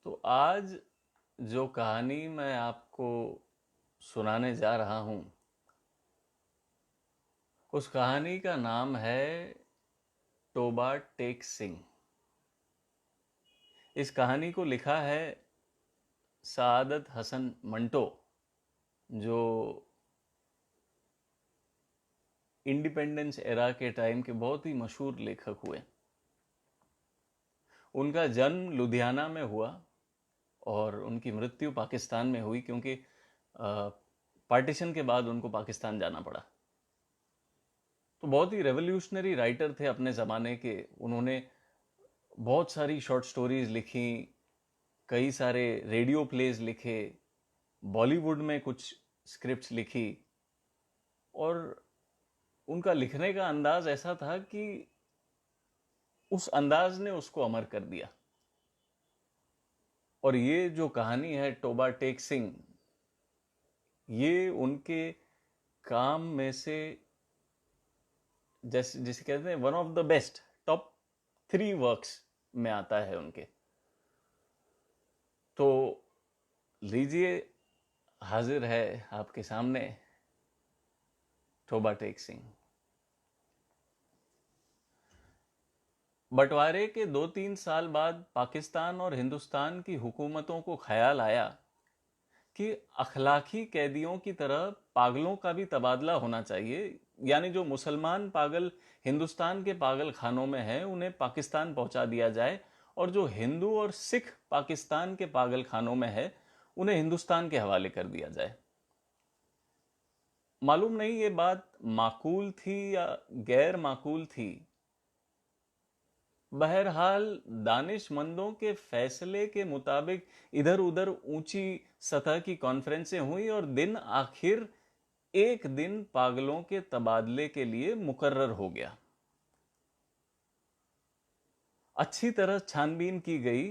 तो आज जो कहानी मैं आपको सुनाने जा रहा हूँ, उस कहानी का नाम है टोबा टेक सिंह। इस कहानी को लिखा है सादत हसन मंटो, जो इंडिपेंडेंस एरा के टाइम के बहुत ही मशहूर लेखक हुए। उनका जन्म लुधियाना में हुआ और उनकी मृत्यु पाकिस्तान में हुई, क्योंकि पार्टीशन के बाद उनको पाकिस्तान जाना पड़ा। तो बहुत ही रेवोल्यूशनरी राइटर थे अपने ज़माने के। उन्होंने बहुत सारी शॉर्ट स्टोरीज लिखी, कई सारे रेडियो प्लेज लिखे, बॉलीवुड में कुछ स्क्रिप्ट्स लिखी, और उनका लिखने का अंदाज ऐसा था कि उस अंदाज ने उसको अमर कर दिया। और ये जो कहानी है टोबा टेक सिंह, ये उनके काम में से जैसे जिसे कहते हैं one of the best top 3 works में आता है उनके। तो लीजिए, हाजिर है आपके सामने टोबा टेक सिंह। बंटवारे के 2-3 साल बाद पाकिस्तान और हिंदुस्तान की हुकूमतों को ख्याल आया कि अखलाकी कैदियों की तरह पागलों का भी तबादला होना चाहिए। यानी जो मुसलमान पागल हिंदुस्तान के पागल खानों में हैं, उन्हें पाकिस्तान पहुंचा दिया जाए, और जो हिंदू और सिख पाकिस्तान के पागल खानों में है, उन्हें हिंदुस्तान के हवाले कर दिया जाए। मालूम नहीं ये बात माकूल थी या गैर माकूल थी। बहरहाल दानिशमंदों के फैसले के मुताबिक इधर उधर ऊंची सतह की कॉन्फ्रेंसें हुई और दिन आखिर एक दिन पागलों के तबादले के लिए मुकर्रर हो गया। अच्छी तरह छानबीन की गई।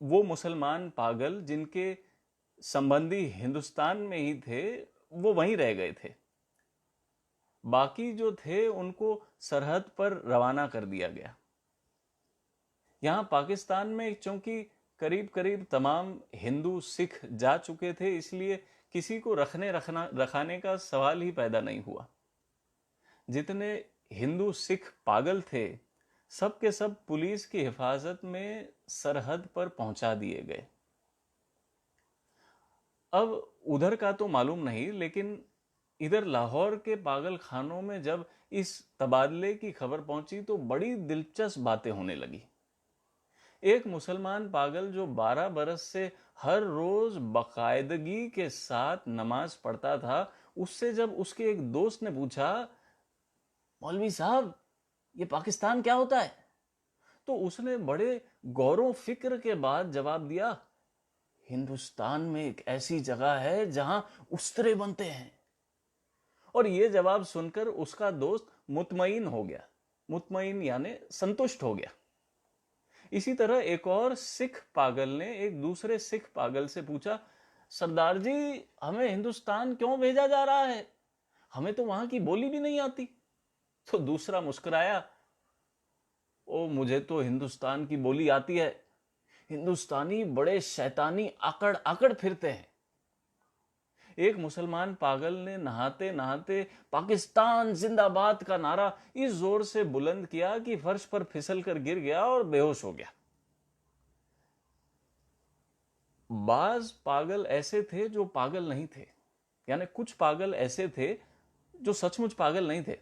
वो मुसलमान पागल जिनके संबंधी हिंदुस्तान में ही थे, वो वहीं रह गए थे। बाकी जो थे उनको सरहद पर रवाना कर दिया गया। यहां पाकिस्तान में चूंकि करीब करीब तमाम हिंदू सिख जा चुके थे, इसलिए किसी को रखाने का सवाल ही पैदा नहीं हुआ। जितने हिंदू सिख पागल थे, सब के सब पुलिस की हिफाजत में सरहद पर पहुंचा दिए गए। अब उधर का तो मालूम नहीं, लेकिन इधर लाहौर के पागल खानों में जब इस तबादले की खबर पहुंची तो बड़ी दिलचस्प बातें होने लगी। एक मुसलमान पागल जो 12 बरस से हर रोज बाकायदगी के साथ नमाज पढ़ता था, उससे जब उसके एक दोस्त ने पूछा, मौलवी साहब, ये पाकिस्तान क्या होता है, तो उसने बड़े गौर फिक्र के बाद जवाब दिया, हिंदुस्तान में एक ऐसी जगह है जहां उस्तरे बनते हैं। और यह जवाब सुनकर उसका दोस्त मुतमईन हो गया। मुतमईन यानी संतुष्ट हो गया। इसी तरह एक और सिख पागल ने एक दूसरे सिख पागल से पूछा, सरदार जी, हमें हिंदुस्तान क्यों भेजा जा रहा है, हमें तो वहां की बोली भी नहीं आती। तो दूसरा मुस्कुराया, ओ मुझे तो हिंदुस्तान की बोली आती है, हिंदुस्तानी बड़े शैतानी आकड़ आकड़ फिरते हैं। एक मुसलमान पागल ने नहाते नहाते पाकिस्तान जिंदाबाद का नारा इस जोर से बुलंद किया कि फर्श पर फिसल कर गिर गया और बेहोश हो गया। बाज पागल ऐसे थे जो पागल नहीं थे, यानी कुछ पागल ऐसे थे जो सचमुच पागल नहीं थे।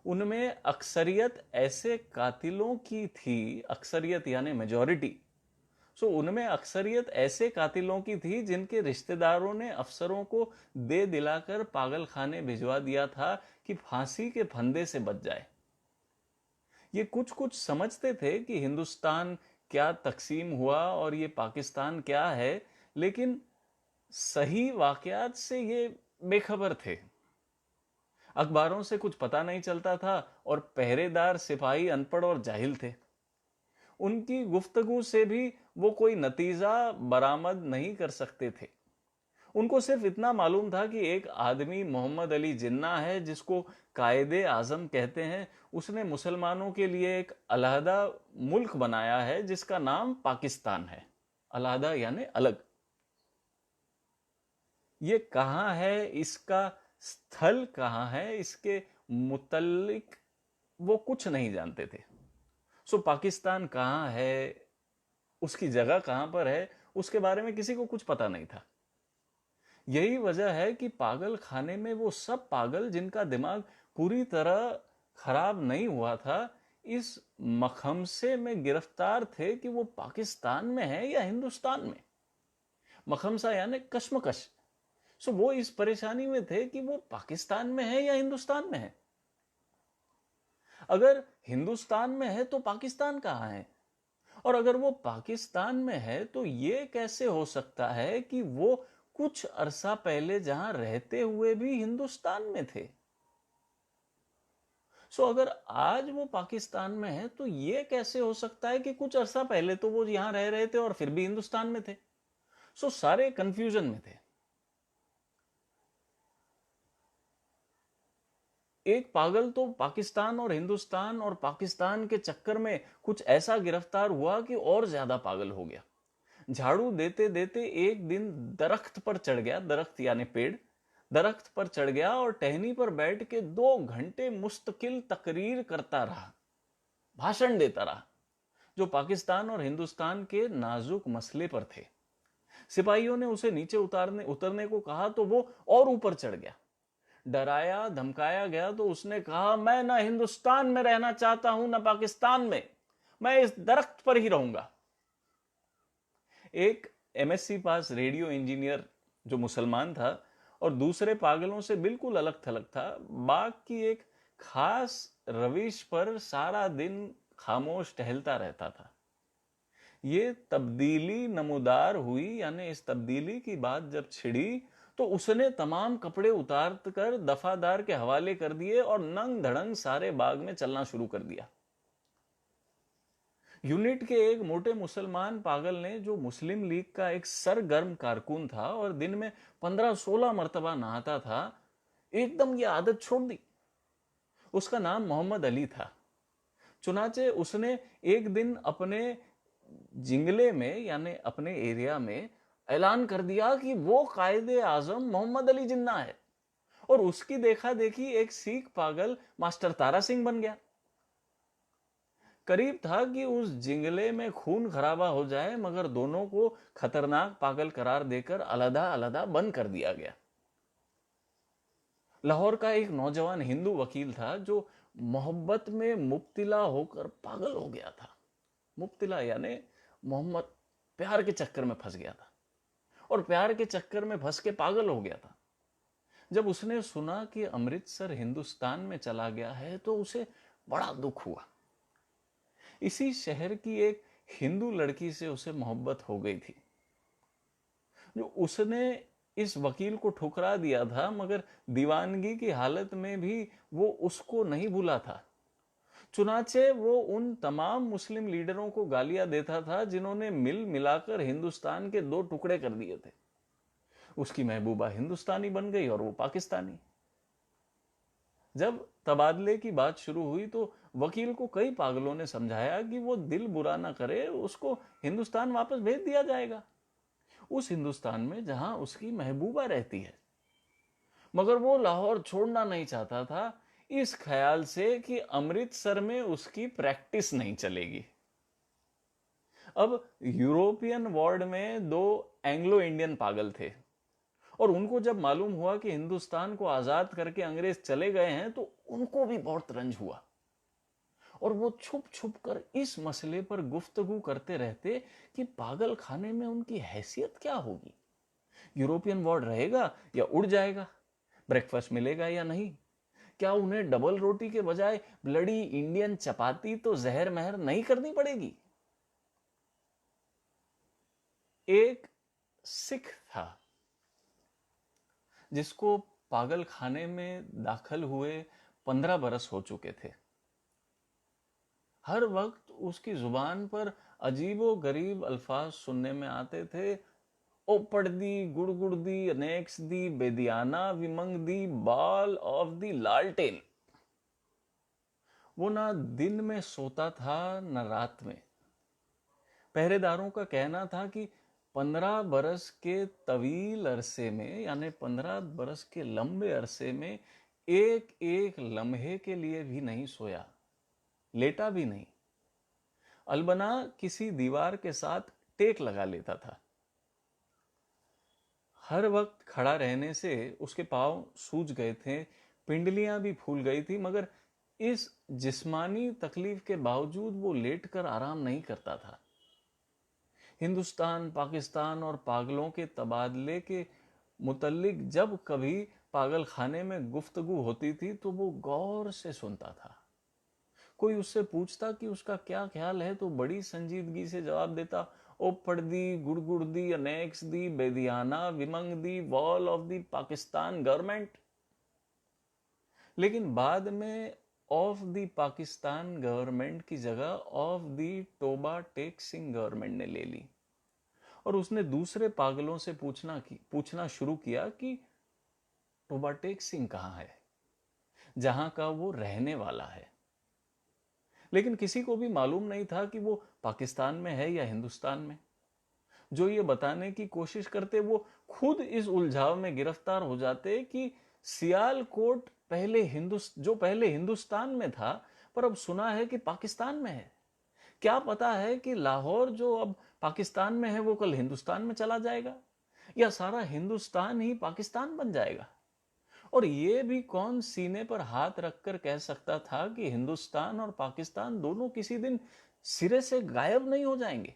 उनमें अक्सरियत ऐसे कातिलों की थी, अक्सरियत यानी मेजॉरिटी। उनमें अक्सरियत ऐसे कातिलों की थी जिनके रिश्तेदारों ने अफसरों को दे दिलाकर पागल खाने भिजवा दिया था कि फांसी के फंदे से बच जाए। ये कुछ कुछ समझते थे कि हिंदुस्तान क्या तकसीम हुआ और ये पाकिस्तान क्या है, लेकिन सही वाकयात से ये बेखबर थे। अखबारों से कुछ पता नहीं चलता था और पहरेदार सिपाही अनपढ़ और जाहिल थे। उनकी गुफ्तगू से भी वो कोई नतीजा बरामद नहीं कर सकते थे। उनको सिर्फ इतना मालूम था कि एक आदमी मोहम्मद अली जिन्ना है, जिसको कायदे आजम कहते हैं। उसने मुसलमानों के लिए एक अलहदा मुल्क बनाया है जिसका नाम पाकिस्तान है। अलहदा यानी अलग। ये कहाँ है, इसका स्थल कहाँ है, इसके मुतल्लिक वो कुछ नहीं जानते थे। सो पाकिस्तान कहाँ है, उसकी जगह कहाँ पर है, उसके बारे में किसी को कुछ पता नहीं था। यही वजह है कि पागल खाने में वो सब पागल जिनका दिमाग पूरी तरह खराब नहीं हुआ था, इस मखमसे में गिरफ्तार थे कि वो पाकिस्तान में है या हिंदुस्तान में। मखमसा यानी कश्मकश। सो वो इस परेशानी में थे कि वो पाकिस्तान में है या हिंदुस्तान में है। अगर हिंदुस्तान में है तो पाकिस्तान कहाँ है, और अगर वो पाकिस्तान में है तो ये कैसे हो सकता है कि वो कुछ अरसा पहले जहां रहते हुए भी हिंदुस्तान में थे। सो अगर आज वो पाकिस्तान में है तो ये कैसे हो सकता है कि कुछ अरसा पहले तो वो यहां रह रहे थे और फिर भी हिंदुस्तान में थे। सो सारे कंफ्यूजन में थे। एक पागल तो पाकिस्तान और हिंदुस्तान और पाकिस्तान के चक्कर में कुछ ऐसा गिरफ्तार हुआ कि और ज्यादा पागल हो गया। झाड़ू देते देते एक दिन दरख्त पर चढ़ गया, दरख्त यानी पेड़, दरख्त पर चढ़ गया और टहनी पर बैठ के 2 घंटे मुस्तकिल तकरीर करता रहा, भाषण देता रहा, जो पाकिस्तान और हिंदुस्तान के नाजुक मसले पर थे। सिपाहियों ने उसे नीचे उतरने को कहा तो वो और ऊपर चढ़ गया। डराया धमकाया गया तो उसने कहा, मैं ना हिंदुस्तान में रहना चाहता हूं ना पाकिस्तान में, मैं इस दरख्त पर ही रहूंगा। एक एमएससी पास रेडियो इंजीनियर जो मुसलमान था और दूसरे पागलों से बिल्कुल अलग थलग था, बाग की एक खास रविश पर सारा दिन खामोश टहलता रहता था। ये तब्दीली नमूदार हुई, यानी इस तब्दीली की बात जब छिड़ी तो उसने तमाम कपड़े उतार कर दफादार के हवाले कर दिए और नंग धड़ंग सारे बाग में चलना शुरू कर दिया। यूनिट के एक मोटे मुसलमान पागल ने, जो मुस्लिम लीग का एक सरगर्म कारकुन था और दिन में 15-16 मरतबा नहाता था, एकदम ये आदत छोड़ दी। उसका नाम मोहम्मद अली था। चुनाचे उसने एक दिन अपने जिंगले में यानी अपने एरिया में ऐलान कर दिया कि वो कायदे आजम मोहम्मद अली जिन्ना है, और उसकी देखा देखी एक सिख पागल मास्टर तारा सिंह बन गया। करीब था कि उस जिंगले में खून खराबा हो जाए, मगर दोनों को खतरनाक पागल करार देकर अलग अलग बंद कर दिया गया। लाहौर का एक नौजवान हिंदू वकील था जो मोहब्बत में मुब्तिला होकर पागल हो गया था। मुब्तिला यानी मोहम्मद, प्यार के चक्कर में फंस गया था और प्यार के चक्कर में फंस के पागल हो गया था। जब उसने सुना कि अमृतसर हिंदुस्तान में चला गया है तो उसे बड़ा दुख हुआ। इसी शहर की एक हिंदू लड़की से उसे मोहब्बत हो गई थी, जो उसने इस वकील को ठुकरा दिया था, मगर दीवानगी की हालत में भी वो उसको नहीं भूला था। चुनाचे वो उन तमाम मुस्लिम लीडरों को गालियां देता था जिन्होंने मिल मिलाकर हिंदुस्तान के 2 टुकड़े कर दिए थे। उसकी महबूबा हिंदुस्तानी बन गई और वो पाकिस्तानी। जब तबादले की बात शुरू हुई तो वकील को कई पागलों ने समझाया कि वो दिल बुरा ना करे, उसको हिंदुस्तान वापस भेज दिया जाएगा, उस हिंदुस्तान में जहां उसकी महबूबा रहती है। मगर वो लाहौर छोड़ना नहीं चाहता था, इस ख्याल से कि अमृतसर में उसकी प्रैक्टिस नहीं चलेगी। अब यूरोपियन वार्ड में 2 एंग्लो इंडियन पागल थे और उनको जब मालूम हुआ कि हिंदुस्तान को आजाद करके अंग्रेज चले गए हैं तो उनको भी बहुत रंज हुआ और वो छुप छुप कर इस मसले पर गुफ्तगू करते रहते कि पागल खाने में उनकी हैसियत क्या होगी, यूरोपियन वार्ड रहेगा या उड़ जाएगा, ब्रेकफास्ट मिलेगा या नहीं, क्या उन्हें डबल रोटी के बजाय ब्लडी इंडियन चपाती तो जहर महर नहीं करनी पड़ेगी। एक सिख था जिसको पागल खाने में दाखिल हुए 15 बरस हो चुके थे। हर वक्त उसकी जुबान पर अजीबो गरीब अल्फाज सुनने में आते थे। ओ पड़दी गुड़गुड़ दी अनेक्स दी बेदियाना विमंग दी बाल ऑफ दी लालटेन। वो ना दिन में सोता था न रात में, पहरेदारों का कहना था कि 15 बरस के तवील अरसे में, यानी 15 बरस के लंबे अरसे में एक एक लम्हे के लिए भी नहीं सोया, लेटा भी नहीं। अलबना किसी दीवार के साथ टेक लगा लेता था। हर वक्त खड़ा रहने से उसके पांव सूज गए थे, पिंडलियां भी फूल गई थी, मगर इस जिस्मानी तकलीफ के बावजूद वो लेटकर आराम नहीं करता था। हिंदुस्तान, पाकिस्तान और पागलों के तबादले के मुतल्लिक जब कभी पागल खाने में गुफ्तगू होती थी तो वो गौर से सुनता था। कोई उससे पूछता कि उसका क्या ख्याल है तो बड़ी संजीदगी से जवाब देता, ओ पड़दी, गुड़गुड़दी, अनेक्स दी, बेदियाना, विमंग दी, वॉल ऑफ दी पाकिस्तान गवर्नमेंट। लेकिन बाद में ऑफ दी पाकिस्तान गवर्नमेंट की जगह ऑफ दी टोबा टेक सिंह गवर्नमेंट ने ले ली और उसने दूसरे पागलों से पूछना शुरू किया कि टोबा टेक सिंह कहां है, जहां का वो रहने वाला है। लेकिन किसी को भी मालूम नहीं था कि वो पाकिस्तान में है या हिंदुस्तान में। जो ये बताने की कोशिश करते वो खुद इस उलझाव में गिरफ्तार हो जाते कि सियालकोट पहले हिंदुस्तान में था, पर अब सुना है कि पाकिस्तान में है। क्या पता है कि लाहौर जो अब पाकिस्तान में है वो कल हिंदुस्तान में चला जाएगा, या सारा हिंदुस्तान ही पाकिस्तान बन जाएगा। और ये भी कौन सीने पर हाथ रखकर कह सकता था कि हिंदुस्तान और पाकिस्तान दोनों किसी दिन सिरे से गायब नहीं हो जाएंगे।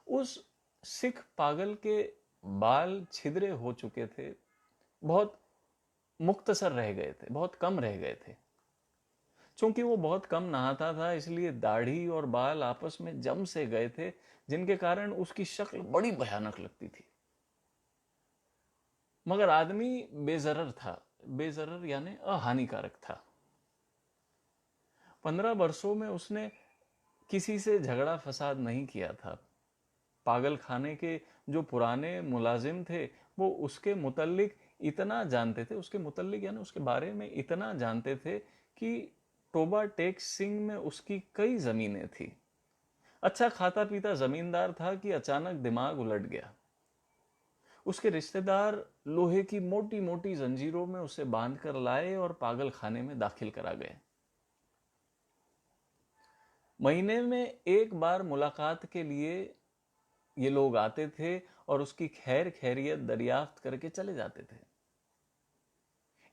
उस सिख पागल के बाल छिद्रे हो चुके थे, बहुत मुख्तसर रह गए थे, बहुत कम रह गए थे। चूंकि वो बहुत कम नहाता था इसलिए दाढ़ी और बाल आपस में जम से गए थे, जिनके कारण उसकी शक्ल बड़ी भयानक लगती थी। मगर आदमी बेजरर था, बेजरर यानी अहानिकारक था। 15 वर्षों में उसने किसी से झगड़ा फसाद नहीं किया था। पागल खाने के जो पुराने मुलाजिम थे वो उसके मुतल्लिक इतना जानते थे, उसके मुतल्लिक यानी उसके बारे में इतना जानते थे कि टोबा टेक सिंह में उसकी कई जमीनें थी। अच्छा खाता पीता जमींदार था कि अचानक दिमाग उलट गया। उसके रिश्तेदार लोहे की मोटी मोटी जंजीरों में उसे बांधकर लाए और पागल खाने में दाखिल करा गए। महीने में एक बार मुलाकात के लिए ये लोग आते थे और उसकी खैर खैरियत दरियाफ्त करके चले जाते थे।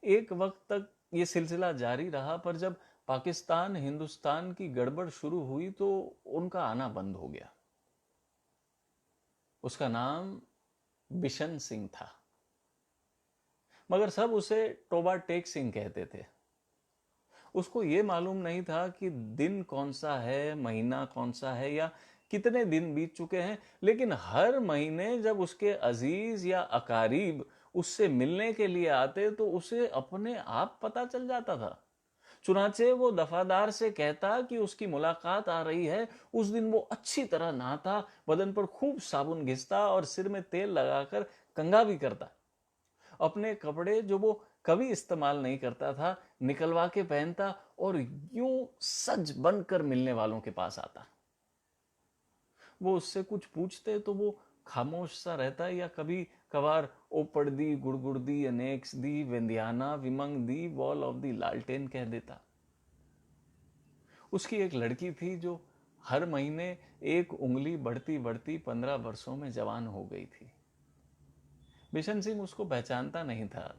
एक वक्त तक ये सिलसिला जारी रहा, पर जब पाकिस्तान हिंदुस्तान की गड़बड़ शुरू हुई तो उनका आना बंद हो गया। उसका नाम बिशन सिंह था, मगर सब उसे टोबा टेक सिंह कहते थे। उसको ये मालूम नहीं था कि दिन कौन सा है, महीना कौन सा है, या कितने दिन बीत चुके हैं। लेकिन हर महीने जब उसके अजीज या अकारीब उससे मिलने के लिए आते तो उसे अपने आप पता चल जाता था। चुनाचे वो दफादार से कहता कि उसकी मुलाकात आ रही है। उस दिन वो अच्छी तरह नहाता, बदन पर खूब साबुन घिसता और सिर में तेल लगाकर कंघा भी करता। अपने कपड़े जो वो कभी इस्तेमाल नहीं करता था निकलवा के पहनता और यूं सज बनकर मिलने वालों के पास आता। वो उससे कुछ पूछते तो वो खामोश सा रहता, या कभी कभार ओपड़ दी, गुड़गुड़ दी, अनेक्स दी, वेंदियाना, विमंग दी, वॉल ऑफ दी लालटेन कह देता। उसकी एक लड़की थी जो हर महीने एक उंगली बढ़ती बढ़ती 15 वर्षों में जवान हो गई थी। बिशन सिंह उसको पहचानता नहीं था।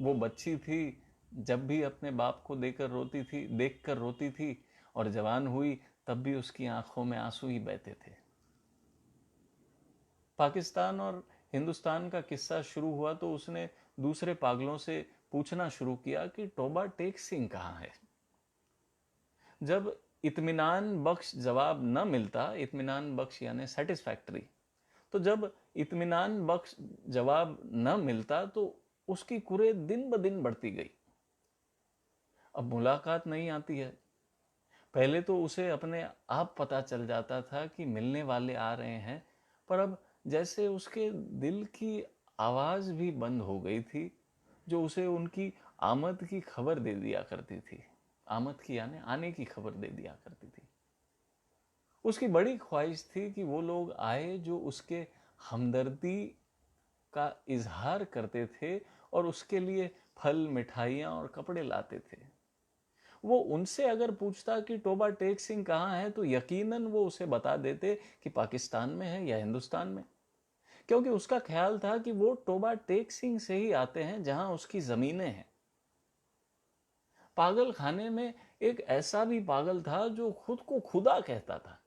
वो बच्ची थी, जब भी अपने बाप को देखकर रोती थी, और जवान हुई तब भी उसकी आंखों में आंसू ही बहते थे। पाकिस्तान और हिंदुस्तान का किस्सा शुरू हुआ तो उसने दूसरे पागलों से पूछना शुरू किया कि टोबा टेक सिंह कहां है। जब इत्मीनान बख्श जवाब न मिलता, इत्मीनान बख्श यानी सेटिस्फैक्टरी, तो जब इत्मीनान बख्श जवाब न मिलता तो उसकी कुरे दिन ब दिन बढ़ती गई। अब मुलाकात नहीं आती है। पहले तो उसे अपने आप पता चल जाता था कि मिलने वाले आ रहे हैं, पर अब जैसे उसके दिल की आवाज भी बंद हो गई थी, जो उसे उनकी आमद की खबर दे दिया करती थी। आमद की यानी आने की खबर दे दिया करती थी। उसकी बड़ी ख्वाहिश थी कि वो लोग आए जो उसके हमदर्दी का इजहार करते थे और उसके लिए फल, मिठाइयां और कपड़े लाते थे। वो उनसे अगर पूछता कि टोबा टेक सिंह कहाँ है, तो यकीनन वो उसे बता देते कि पाकिस्तान में है या हिंदुस्तान में, क्योंकि उसका ख्याल था कि वो टोबा टेक सिंह से ही आते हैं जहां उसकी जमीनें हैं। पागल खाने में एक ऐसा भी पागल था जो खुद को खुदा कहता था,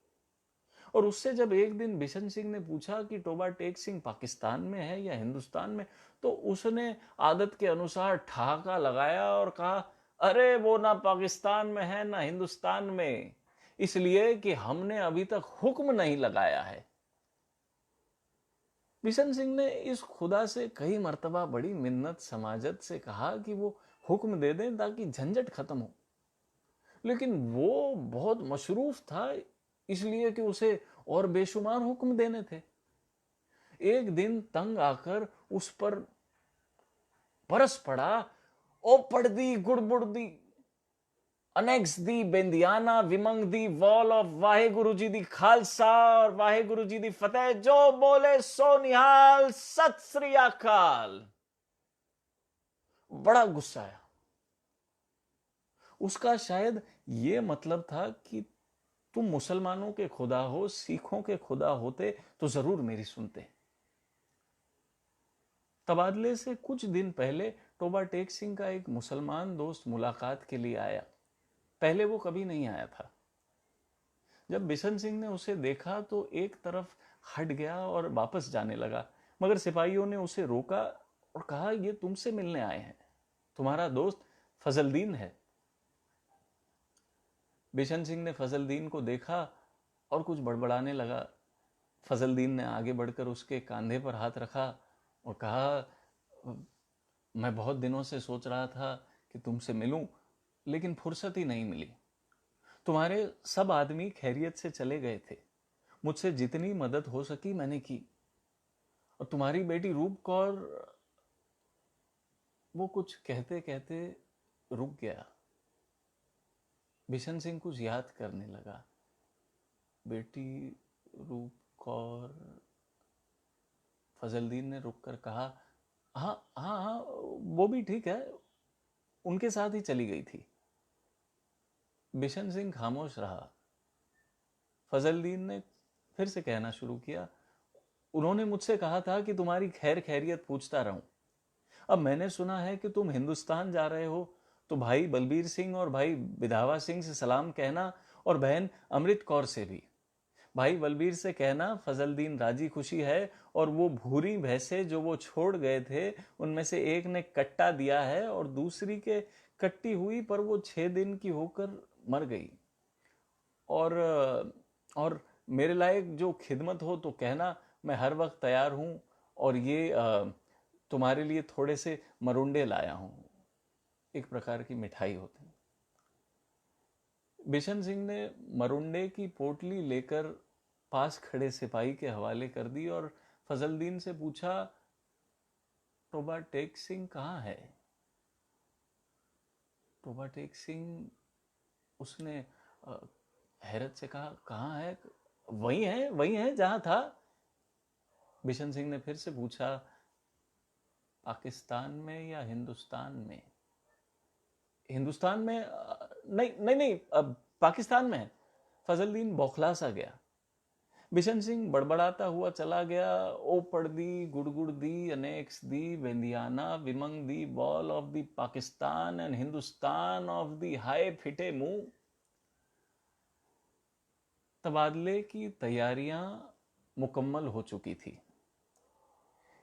और उससे जब एक दिन बिशन सिंह ने पूछा कि टोबा टेक सिंह पाकिस्तान में है या हिंदुस्तान में, तो उसने आदत के अनुसार ठहाका लगाया और कहा, अरे वो ना पाकिस्तान में है ना हिंदुस्तान में, इसलिए कि हमने अभी तक हुक्म नहीं लगाया है। बिशन सिंह ने इस खुदा से कई मर्तबा बड़ी मिन्नत समाजत से कहा कि वो हुक्म दे दें ताकि झंझट खत्म हो, लेकिन वो बहुत मशरूफ था, इसलिए कि उसे और बेशुमार हुक्म देने थे। एक दिन तंग आकर उस पर बरस पड़ा, ओ पढ़दी गुड़बुड़ दी, अनेक्स दी बेंदियाना विमंग दी वॉल ऑफ वाहे गुरु जी दी खालसा और वाहे गुरु जी दी फतेह, जो बोले सो निहाल, सत श्री अकाल। बड़ा गुस्सा आया। उसका शायद ये मतलब था कि तुम मुसलमानों के खुदा हो, सिखों के खुदा होते तो जरूर मेरी सुनते। तबादले से कुछ दिन पहले टोबा टेक सिंह का एक मुसलमान दोस्त मुलाकात के लिए आया। पहले वो कभी नहीं आया था। जब बिशन सिंह ने उसे देखा तो एक तरफ हट गया और वापस जाने लगा, मगर सिपाहियों ने उसे रोका और कहा, ये तुमसे मिलने आए हैं, तुम्हारा दोस्त फजलदीन है। बिशन सिंह ने फजलदीन को देखा और कुछ बड़बड़ाने लगा। फजलदीन ने आगे बढ़कर उसके कंधे पर हाथ रखा और कहा, मैं बहुत दिनों से सोच रहा था कि तुमसे मिलूं, लेकिन फुर्सत ही नहीं मिली। तुम्हारे सब आदमी खैरियत से चले गए थे, मुझसे जितनी मदद हो सकी मैंने की, और तुम्हारी बेटी रूप कौर। वो कुछ कहते कहते रुक गया। बिशन सिंह कुछ याद करने लगा। बेटी रूप कौर। फजलदीन ने रुककर कहा, हाँ हाँ हाँ, वो भी ठीक है, उनके साथ ही चली गई थी। बिशन सिंह खामोश रहा। फजलदीन ने फिर से कहना शुरू किया, उन्होंने मुझसे कहा था कि तुम्हारी खैर खैरियत पूछता रहूं। अब मैंने सुना है कि तुम हिंदुस्तान जा रहे हो, तो भाई बलबीर सिंह और भाई विधावा सिंह से सलाम कहना, और बहन अमृत कौर से भी। भाई बलबीर से कहना फजलदीन राजी खुशी है, और वो भूरी भैंसे जो वो छोड़ गए थे, उनमें से एक ने कट्टा दिया है और दूसरी के कट्टी हुई, पर वो 6 दिन की होकर मर गई। और मेरे लायक जो खिदमत हो तो कहना, मैं हर वक्त तैयार हूं। और ये तुम्हारे लिए थोड़े से मरुंडे लाया हूं, एक प्रकार की मिठाई होती है। बिशन सिंह ने मरुंडे की पोटली लेकर पास खड़े सिपाही के हवाले कर दी और फजलदीन से पूछा, टोबा टेक सिंह कहाँ है? टोबा टेक सिंह, उसने हैरत से कहा, कहाँ है? वही है जहां था। बिशन सिंह ने फिर से पूछा, पाकिस्तान में या हिंदुस्तान में? हिंदुस्तान में? नहीं नहीं नहीं, पाकिस्तान में है। फजलदीन बौखला सा गया। बिशन सिंह बड़बड़ाता हुआ चला गया, ओ पड़दी गुड़गुड़ दी, अनेक्स दी बेंदियाना विमंग दी बॉल ऑफ दी पाकिस्तान एंड हिंदुस्तान ऑफ दी हाय फिटे मुंह। तबादले की तैयारियां मुकम्मल हो चुकी थी।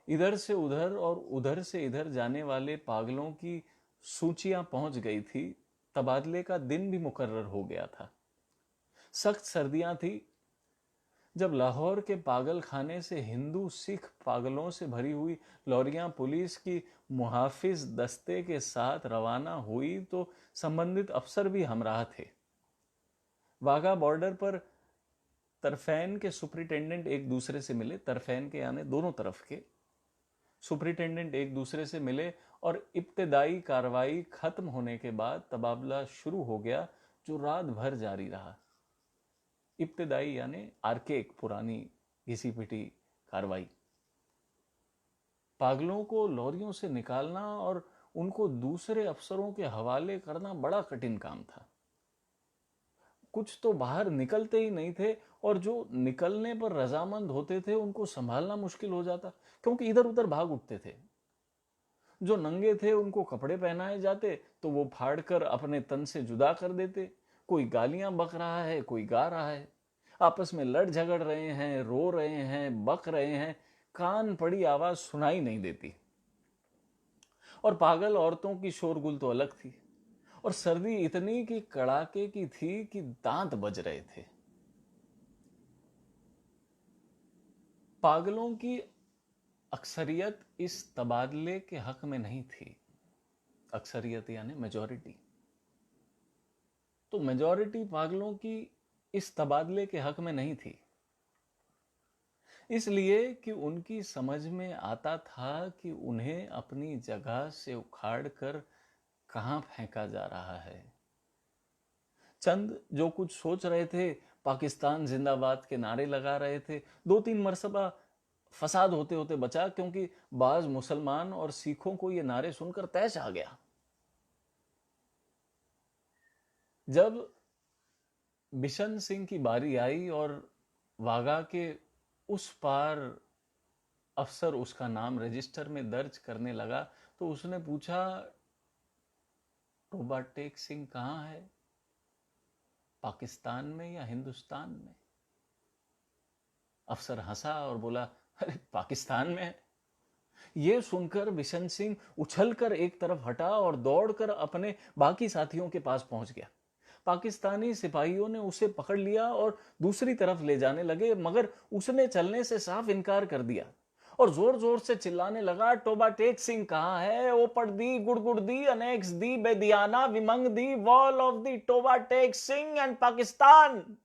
इधर से उधर और उधर से इधर जाने वाले पागलों की सूचियां पहुंच गई थी। तबादले का दिन भी मुकर्रर हो गया था। सख्त सर्दियां थी। जब लाहौर के पागल खाने से हिंदू सिख पागलों से भरी हुई लॉरियां पुलिस की मुहाफिज दस्ते के साथ रवाना हुई, तो संबंधित अफसर भी हमराह थे। वाघा बॉर्डर पर तरफैन के सुपरिटेंडेंट एक दूसरे से मिले। तरफैन के यानी दोनों तरफ के सुपरिटेंडेंट एक दूसरे से मिले, और इब्तदाई कार्रवाई खत्म होने के बाद तबादला शुरू हो गया, जो रात भर जारी रहा। इब्तिदाई यानी आर्केक, पुरानी घिसी पिटी कार्रवाई। पागलों को लॉरियों से निकालना और उनको दूसरे अफसरों के हवाले करना बड़ा कठिन काम था। कुछ तो बाहर निकलते ही नहीं थे, और जो निकलने पर रजामंद होते थे उनको संभालना मुश्किल हो जाता, क्योंकि इधर उधर भाग उठते थे। जो नंगे थे उनको कपड़े पहनाए जाते तो वो फाड़कर अपने तन से जुदा कर देते। कोई गालियां बक रहा है, कोई गा रहा है, आपस में लड़ झगड़ रहे हैं, रो रहे हैं, बक रहे हैं, कान पड़ी आवाज सुनाई नहीं देती। और पागल औरतों की शोरगुल तो अलग थी। और सर्दी इतनी की कड़ाके की थी कि दांत बज रहे थे। पागलों की अक्सरियत इस तबादले के हक में नहीं थी। अक्सरियत यानी मेजॉरिटी। तो मेजॉरिटी पागलों की इस तबादले के हक में नहीं थी, इसलिए कि उनकी समझ में आता था कि उन्हें अपनी जगह से उखाड़ कर कहां फेंका जा रहा है। चंद जो कुछ सोच रहे थे, पाकिस्तान जिंदाबाद के नारे लगा रहे थे, 2-3 मरतबा फसाद होते होते बचा, क्योंकि बाज मुसलमान और सिखों को ये नारे सुनकर तैश आ गया। जब बिशन सिंह की बारी आई और वाघा के उस पार अफसर उसका नाम रजिस्टर में दर्ज करने लगा, तो उसने पूछा, टोबा टेक सिंह कहां है, पाकिस्तान में या हिंदुस्तान में? अफसर हंसा और बोला, अरे पाकिस्तान में है। यह सुनकर बिशन सिंह उछलकर एक तरफ हटा और दौड़कर अपने बाकी साथियों के पास पहुंच गया। पाकिस्तानी सिपाहियों ने उसे पकड़ लिया और दूसरी तरफ ले जाने लगे, मगर उसने चलने से साफ इनकार कर दिया और जोर जोर से चिल्लाने लगा, टोबा टेक सिंह कहां है? ओपड़ दी, गुड़गुड़ दी, अनेक्स दी, बेदियाना, विमंग दी, वॉल ऑफ दी टोबा टेक सिंह एंड पाकिस्तान।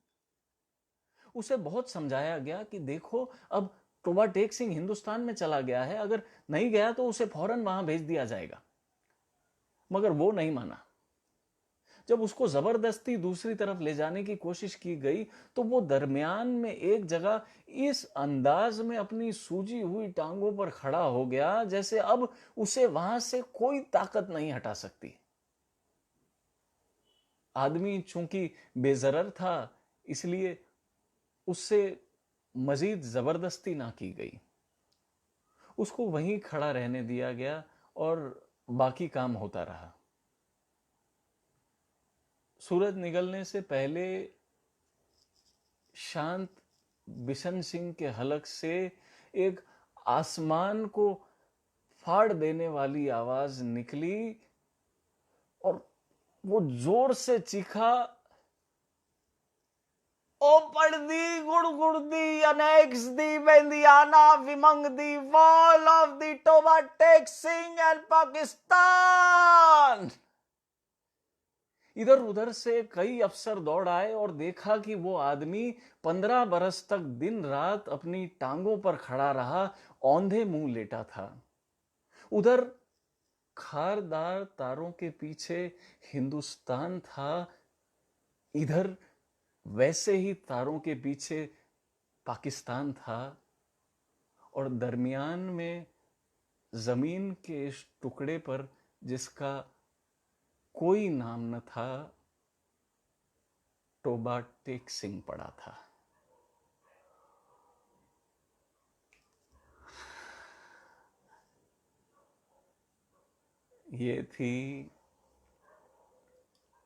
उसे बहुत समझाया गया कि देखो, अब टोबा टेक सिंह हिंदुस्तान में चला गया है, अगर नहीं गया तो उसे फौरन वहां भेज दिया जाएगा, मगर वो नहीं माना। जब उसको जबरदस्ती दूसरी तरफ ले जाने की कोशिश की गई तो वो दरमियान में एक जगह इस अंदाज में अपनी सूजी हुई टांगों पर खड़ा हो गया जैसे अब उसे वहां से कोई ताकत नहीं हटा सकती। आदमी चूंकि बेजरर था, इसलिए उससे मजीद जबरदस्ती ना की गई, उसको वहीं खड़ा रहने दिया गया और बाकी काम होता रहा। सूरज निकलने से पहले शांत बिशन सिंह के हलक से एक आसमान को फाड़ देने वाली आवाज निकली और वो जोर से चीखा, ओपड़ दी, गुड़गुड़ दी, अनेक्स दी, बेंदियाना, विमंग दी, वॉल ऑफ दी टोबा टेक सिंह एंड पाकिस्तान। इधर उधर से कई अफसर दौड़ आए और देखा कि वो आदमी 15 बरस तक दिन रात अपनी टांगों पर खड़ा रहा, औंधे मुंह लेटा था। उधर खारदार तारों के पीछे हिंदुस्तान था, इधर वैसे ही तारों के पीछे पाकिस्तान था, और दरमियान में जमीन के इस टुकड़े पर जिसका कोई नाम न था, टोबा टेक सिंह पड़ा था। ये थी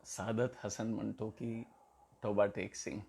सादत हसन मंटो की टोबा टेक सिंह।